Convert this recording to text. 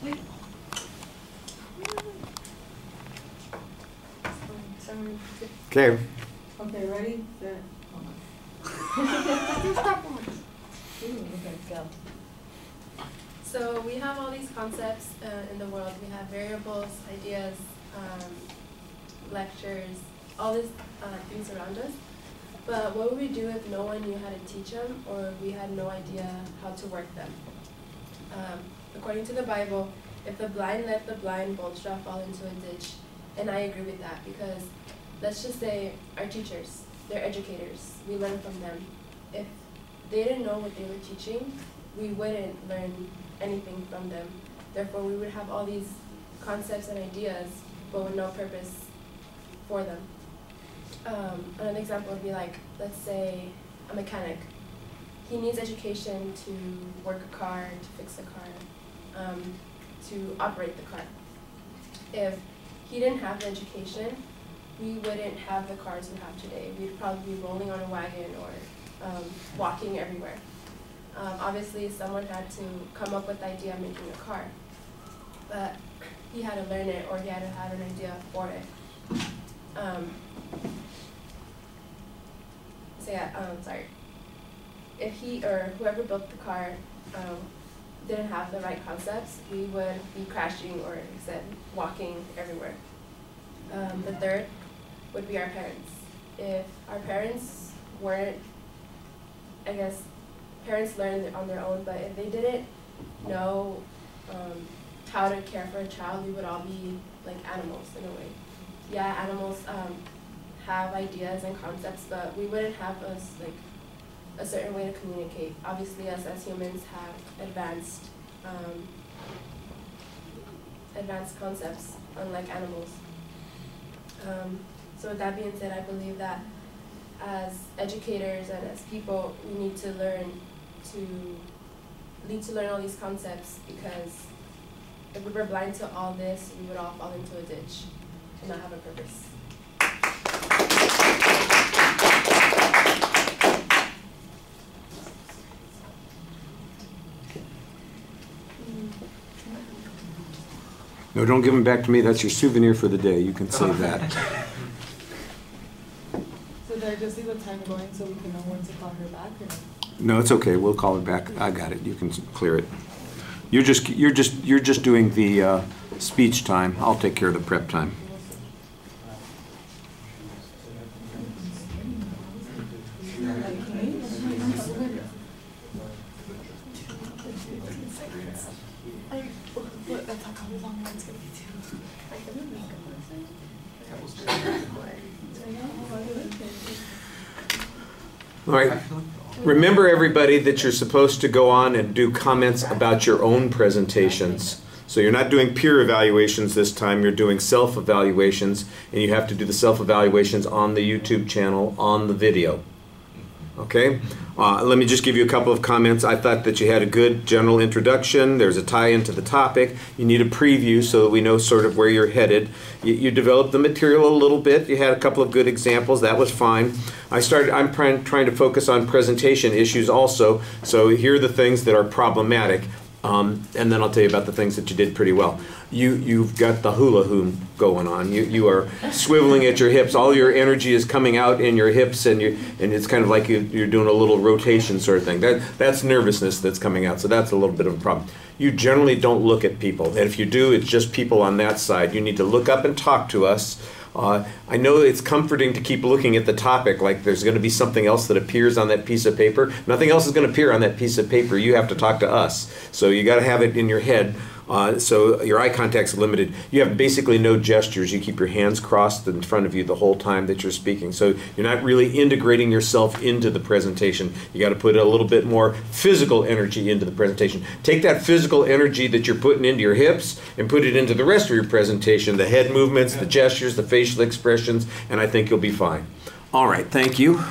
Okay. Okay, ready? Set. Okay, go. So we have all these concepts in the world. We have variables, ideas, lectures, all these things around us. But what would we do if no one knew how to teach them, or we had no idea how to work them? According to the Bible, if the blind let the blind, both shall fall into a ditch. And I agree with that, because let's just say our teachers, they're educators. We learn from them. If they didn't know what they were teaching, we wouldn't learn anything from them. Therefore, we would have all these concepts and ideas, but with no purpose for them. Another example would be like, let's say a mechanic. He needs education to work a car, to fix a car, to operate the car. If he didn't have the education, we wouldn't have the cars we have today. We'd probably be rolling on a wagon or walking everywhere. Obviously, someone had to come up with the idea of making a car, but he had to learn it, or he had to have an idea for it. Sorry. If he or whoever built the car didn't have the right concepts, we would be crashing or, like I said, walking everywhere. The third would be our parents. If our parents weren't, I guess, parents learn on their own, but if they didn't know how to care for a child, we would all be like animals in a way. Yeah, animals have ideas and concepts, but we wouldn't have a certain way to communicate. Obviously, us as humans have advanced concepts, unlike animals. So with that being said, I believe that as educators and as people, we need to learn all these concepts, because if we were blind to all this, we would all fall into a ditch and not have a purpose. No, don't give them back to me. That's your souvenir for the day. You can save that. So did I just leave the time going so we can know when to call her back? Or No, it's okay. We'll call her back. I got it. You can clear it. You're just doing the speech time. I'll take care of the prep time. All right. Remember, everybody, that you're supposed to go on and do comments about your own presentations. So you're not doing peer evaluations this time, you're doing self-evaluations, and you have to do the self-evaluations on the YouTube channel, on the video. Okay? Let me just give you a couple of comments. I thought that you had a good general introduction. There's a tie into the topic. You need a preview so that we know sort of where you're headed. You developed the material a little bit. You had a couple of good examples. That was fine. I'm trying to focus on presentation issues also. So here are the things that are problematic. And then I'll tell you about the things that you did pretty well. You've got the hula hoop going on. You are swiveling at your hips. All your energy is coming out in your hips, and it's kind of like you're doing a little rotation sort of thing. That's nervousness that's coming out, so that's a little bit of a problem. You generally don't look at people, and if you do, it's just people on that side. You need to look up and talk to us. I know it's comforting to keep looking at the topic, like there's going to be something else that appears on that piece of paper. Nothing else is going to appear on that piece of paper. You have to talk to us. So you got to have it in your head. So your eye contact's limited. You have basically no gestures. You keep your hands crossed in front of you the whole time that you're speaking. So you're not really integrating yourself into the presentation. You got to put a little bit more physical energy into the presentation. Take that physical energy that you're putting into your hips and put it into the rest of your presentation, the head movements, the gestures, the facial expressions, and I think you'll be fine. All right, thank you.